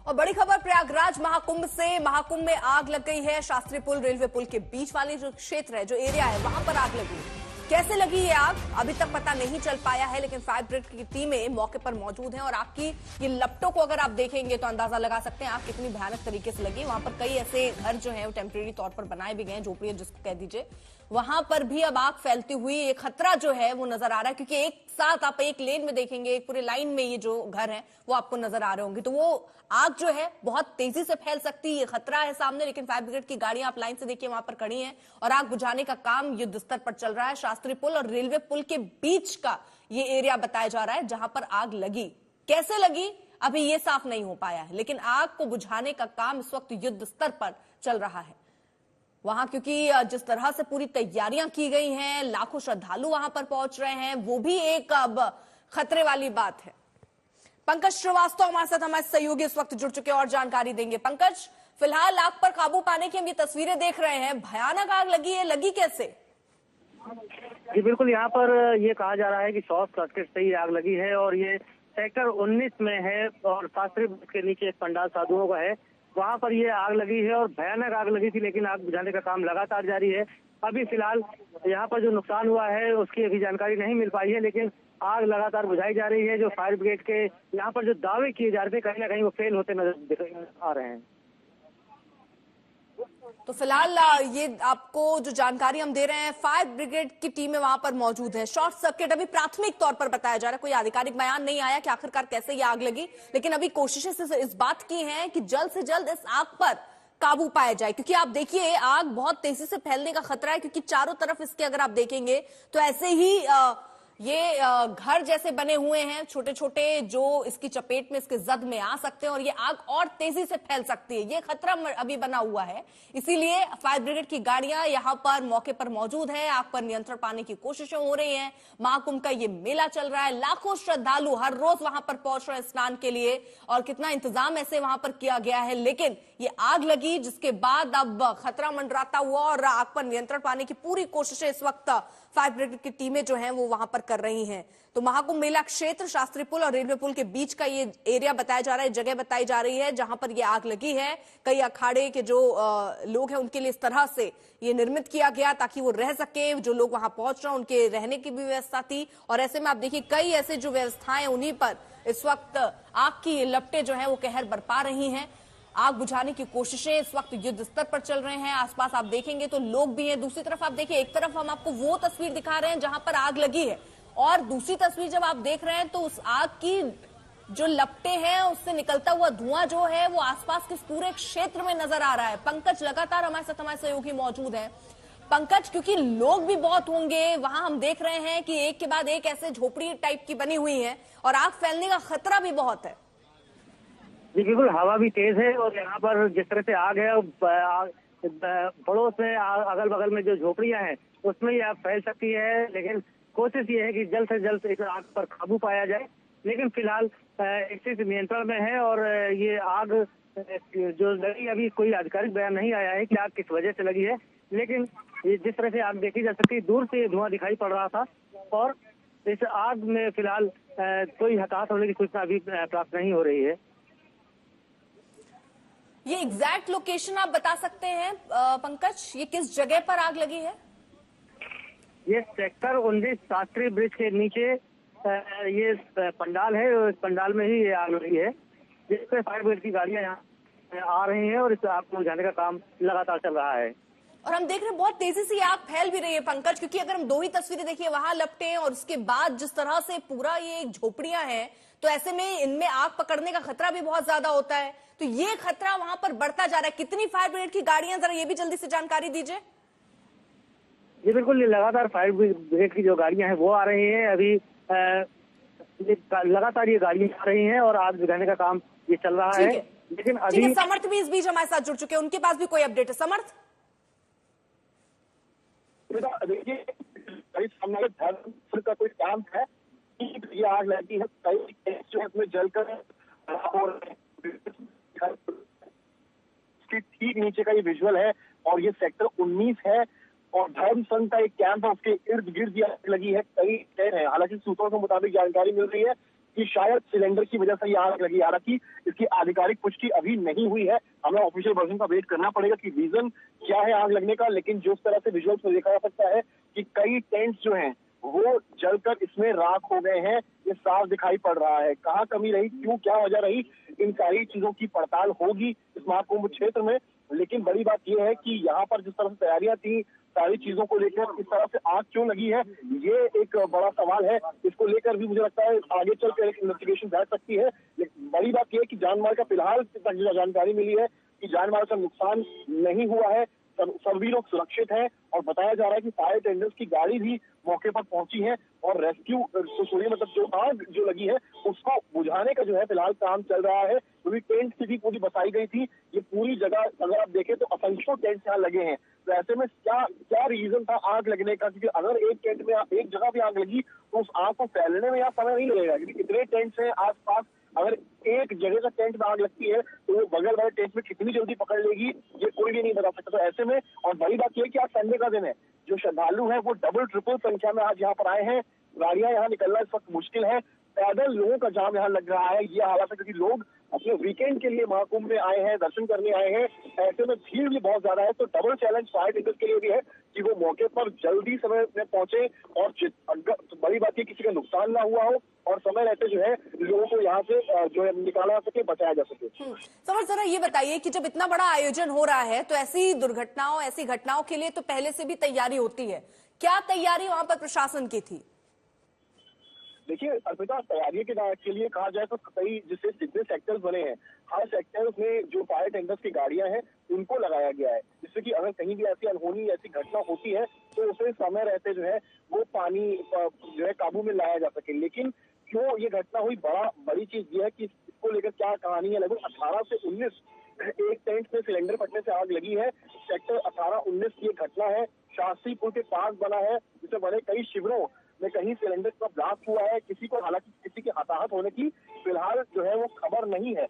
और बड़ी खबर प्रयागराज महाकुंभ से। महाकुंभ में आग लग गई है। शास्त्री पुल रेलवे पुल के बीच वाली जो क्षेत्र है, जो एरिया है, वहां पर आग लगी। कैसे लगी ये आग अभी तक पता नहीं चल पाया है, लेकिन फायर ब्रिगेड की टीमें मौके पर मौजूद हैं और आग की ये लपटों को अगर आप देखेंगे तो अंदाजा लगा सकते हैं आग कितनी भयानक तरीके से लगी। वहां पर कई ऐसे घर जो है वो टेम्परेरी तौर पर बनाए भी गए, झोपड़ियां जिसको कह दीजिए, वहां पर भी अब आग फैलती हुई एक खतरा जो है वो नजर आ रहा है, क्योंकि एक साथ आप एक लेन में देखेंगे, एक पूरे लाइन में ये जो घर है वो आपको नजर आ रहे होंगे, तो वो आग जो है बहुत तेजी से फैल सकती है, ये खतरा है सामने। लेकिन फायर ब्रिगेड की गाड़ियां आप लाइन से देखिए वहां पर खड़ी हैं और आग बुझाने का काम युद्ध स्तर पर चल रहा है। शास्त्री पुल और रेलवे पुल के बीच का ये एरिया बताया जा रहा है जहां पर आग लगी। कैसे लगी अभी ये साफ नहीं हो पाया है, लेकिन आग को बुझाने का काम इस वक्त युद्ध स्तर पर चल रहा है वहां, क्योंकि जिस तरह से पूरी तैयारियां की गई हैं, लाखों श्रद्धालु वहां पर पहुंच रहे हैं, वो भी एक अब खतरे वाली बात है। पंकज श्रीवास्तव हमारे साथ, हमारे सहयोगी इस वक्त जुड़ चुके और जानकारी देंगे। पंकज, फिलहाल आग पर काबू पाने की हम ये तस्वीरें देख रहे हैं, भयानक आग लगी है, लगी कैसे? जी बिल्कुल, यहाँ पर ये कहा जा रहा है कि शॉर्ट सर्किट से ही आग लगी है और ये सेक्टर 19 में है और शास्त्री के नीचे एक पंडाल साधुओं का है, वहाँ पर ये आग लगी है और भयानक आग लगी थी। लेकिन आग बुझाने का काम लगातार जारी है। अभी फिलहाल यहाँ पर जो नुकसान हुआ है उसकी अभी जानकारी नहीं मिल पाई है, लेकिन आग लगातार बुझाई जा रही है। जो फायर ब्रिगेड के यहाँ पर जो दावे किए जा रहे थे, कहीं ना कहीं वो फेल होते नजर आ रहे हैं। तो फिलहाल ये आपको जो जानकारी हम दे रहे हैं, फायर ब्रिगेड की टीमें वहां पर मौजूद है। शॉर्ट सर्किट अभी प्राथमिक तौर पर बताया जा रहा है, कोई आधिकारिक बयान नहीं आया कि आखिरकार कैसे ये आग लगी, लेकिन अभी कोशिशें इस बात की हैं कि जल्द से जल्द इस आग पर काबू पाया जाए, क्योंकि आप देखिए आग बहुत तेजी से फैलने का खतरा है, क्योंकि चारों तरफ इसके अगर आप देखेंगे तो ऐसे ही ये घर जैसे बने हुए हैं छोटे छोटे, जो इसकी चपेट में, इसके जद में आ सकते हैं और ये आग और तेजी से फैल सकती है। ये खतरा अभी बना हुआ है, इसीलिए फायर ब्रिगेड की गाड़ियां यहां पर मौके पर मौजूद है। आग पर नियंत्रण पाने की कोशिशें हो रही हैं। महाकुंभ का ये मेला चल रहा है, लाखों श्रद्धालु हर रोज वहां पर पहुंच रहे हैं स्नान के लिए और कितना इंतजाम ऐसे वहां पर किया गया है। लेकिन ये आग लगी जिसके बाद अब खतरा मंडराता हुआ और आग पर नियंत्रण पाने की पूरी कोशिशें इस वक्त फायर ब्रिगेड की टीमें जो हैं वो वहां पर कर रही हैं। तो महाकुंभ मेला क्षेत्र शास्त्री पुल और रेलवे पुल के बीच का ये एरिया बताया जा रहा है, जगह बताई जा रही है जहां पर ये आग लगी है। कई अखाड़े के जो लोग हैं उनके लिए इस तरह से ये निर्मित किया गया ताकि वो रह सके, जो लोग वहां पहुंच रहे हैं उनके रहने की भी व्यवस्था थी। और ऐसे में आप देखिए कई ऐसे जो व्यवस्थाएं, उन्हीं पर इस वक्त आग की लपटें जो है वो कहर बरपा रही हैं। आग बुझाने की कोशिशें इस वक्त युद्ध स्तर पर चल रहे हैं। आसपास आप देखेंगे तो लोग भी हैं। दूसरी तरफ आप देखिए, एक तरफ हम आपको वो तस्वीर दिखा रहे हैं जहां पर आग लगी है, और दूसरी तस्वीर जब आप देख रहे हैं तो उस आग की जो लपटें हैं, उससे निकलता हुआ धुआं जो है वो आसपास के पूरे क्षेत्र में नजर आ रहा है। पंकज लगातार हमारे साथ, हमारे सहयोगी मौजूद हैं। पंकज, क्योंकि लोग भी बहुत होंगे वहां, हम देख रहे हैं कि एक के बाद एक ऐसे झोपड़ी टाइप की बनी हुई है और आग फैलने का खतरा भी बहुत है। जी बिल्कुल, हवा भी तेज है और यहाँ पर जिस तरह से आग है, पड़ोस में अगल बगल में जो झोपड़ियां हैं उसमें ये आग फैल सकती है। लेकिन कोशिश ये है कि जल्द से जल्द इस आग पर काबू पाया जाए। लेकिन फिलहाल स्थिति नियंत्रण में है और ये आग जो लगी, अभी कोई आधिकारिक बयान नहीं आया है कि आग किस वजह से लगी है। लेकिन जिस तरह से आग देखी जा सकती है, दूर से धुआं दिखाई पड़ रहा था और इस आग में फिलहाल कोई हताहत होने की सूचना अभी प्राप्त नहीं हो रही है। ये एग्जैक्ट लोकेशन आप बता सकते हैं पंकज, ये किस जगह पर आग लगी है? ये सेक्टर 19 शास्त्री ब्रिज के नीचे ये पंडाल है, इस पंडाल में ही ये आग लगी है, जिसपे फायर ब्रिगेड की गाड़ियां यहाँ आ रही हैं और इस आग को बुझाने का काम लगातार चल रहा है। और हम देख रहे हैं बहुत तेजी से आग फैल भी रही है पंकज, क्योंकि अगर हम दो ही तस्वीरें देखिए, वहां लपटें और उसके बाद जिस तरह से पूरा ये झोपड़ियां हैं, तो ऐसे में इनमें आग पकड़ने का खतरा भी बहुत ज्यादा होता है। तो ये खतरा वहां पर बढ़ता जा रहा है। कितनी फायर ब्रिगेड की गाड़ियां, जरा ये भी जल्दी से जानकारी दीजिए। जी बिल्कुल, ये लगातार फायर ब्रिगेड की जो गाड़ियां हैं वो आ रही हैं। अभी लगातार ये गाड़ियां आ रही हैं और आग बुझाने का काम ये चल रहा है। लेकिन अभी समर्थ भी इस बीच हमारे साथ जुड़ चुके हैं, उनके पास भी कोई अपडेट है? समर्थ, देखिए का कोई काम है, ये आग लगी है, कई जो है उसमें जलकर ठीक नीचे का ये विजुअल है और ये सेक्टर 19 है और धर्म संघ का एक कैंप है, उसके इर्द गिर्द ये आग लगी है। कई शहर है, हालांकि सूत्रों के मुताबिक जानकारी मिल रही है कि शायद सिलेंडर की वजह से ये आग लगी। हालांकि इसकी आधिकारिक पुष्टि अभी नहीं हुई है, हमें ऑफिशियल वर्जन का वेट करना पड़ेगा कि रीजन क्या है आग लगने का। लेकिन जिस तरह से विजुअल्स में देखा जा सकता है कि कई टेंट्स जो हैं वो जलकर इसमें राख हो गए हैं, ये साफ दिखाई पड़ रहा है। कहाँ कमी रही, क्यों, क्या वजह रही, इन सारी चीजों की पड़ताल होगी इस महाकुंभ क्षेत्र में। लेकिन बड़ी बात यह है कि यहाँ पर जिस तरह से तैयारियां थी सारी चीजों को लेकर, इस तरह से आग क्यों लगी है, ये एक बड़ा सवाल है। इसको लेकर भी मुझे लगता है आगे चलकर एक इन्वेस्टिगेशन बैठ सकती है। लेकिन बड़ी बात यह है कि जानमाल का फिलहाल तक जो जानकारी मिली है कि जानमाल का नुकसान नहीं हुआ है, सभी लोग सुरक्षित हैं। और बताया जा रहा है कि फायर टेंडर्स की गाड़ी भी मौके पर पहुंची है और रेस्क्यू मतलब जो आग जो लगी है उसको बुझाने का जो है फिलहाल काम चल रहा है। क्योंकि टेंट सिटी पूरी बसाई गई थी, ये पूरी जगह अगर आप देखें तो असंख्यों टेंट यहाँ लगे हैं। तो ऐसे में क्या क्या रीजन था आग लगने का, क्योंकि अगर एक टेंट में एक जगह भी आग लगी तो उस आग को फैलने में यहाँ समय नहीं लगेगा, क्योंकि कितने टेंट्स हैं आसपास। अगर एक जगह का टेंट में आग लगती है तो वो बगल वाले टेंट में कितनी जल्दी पकड़ लेगी ये कोई भी नहीं बता सकता। तो ऐसे में, और बड़ी बात यह है कि आज संडे का दिन है, जो श्रद्धालु हैं वो डबल ट्रिपल संख्या में आज यहाँ पर आए हैं। गाड़ियां यहाँ निकलना इस वक्त मुश्किल है, पैदल लोगों का जाम यहाँ लग रहा है। ये हालात है क्योंकि लोग अपने वीकेंड के लिए महाकुंभ में आए हैं, दर्शन करने आए हैं। ऐसे में भीड़ भी बहुत ज्यादा है, तो डबल चैलेंज फायर टेंडर्स के लिए भी है कि वो मौके पर जल्दी समय में पहुंचे और तो बड़ी बात ये किसी का नुकसान ना हुआ हो और समय रहते जो है लोगों को यहाँ से जो है निकाला जा सके, बचाया जा सके। समर, जरा ये बताइए कि जब इतना बड़ा आयोजन हो रहा है तो ऐसी दुर्घटनाओं, ऐसी घटनाओं के लिए तो पहले से भी तैयारी होती है, क्या तैयारी वहां पर प्रशासन की थी? देखिए अर्पिता, तैयारी के लिए कहा जाए तो कई जिससे जितने सेक्टर्स बने हैं, हर सेक्टर्स में जो फायर टेंडर्स की गाड़ियां हैं उनको लगाया गया है, जिससे कि अगर कहीं भी ऐसी अनहोनी ऐसी घटना होती है तो उसे समय रहते जो है वो पानी जो है काबू में लाया जा सके। लेकिन क्यों ये घटना हुई, बड़ी चीज ये है कि इसको लेकर क्या कहानी है। लगभग 18 से 19 एक टेंट में सिलेंडर फटने से आग लगी है। सेक्टर 18-19 की घटना है, शास्त्री पुल के पास बना है, जिससे बने कई शिविरों में कहीं सिलेंडर का ब्लास्ट हुआ है। हालांकि किसी के हताहत होने की फिलहाल जो है वो खबर नहीं है।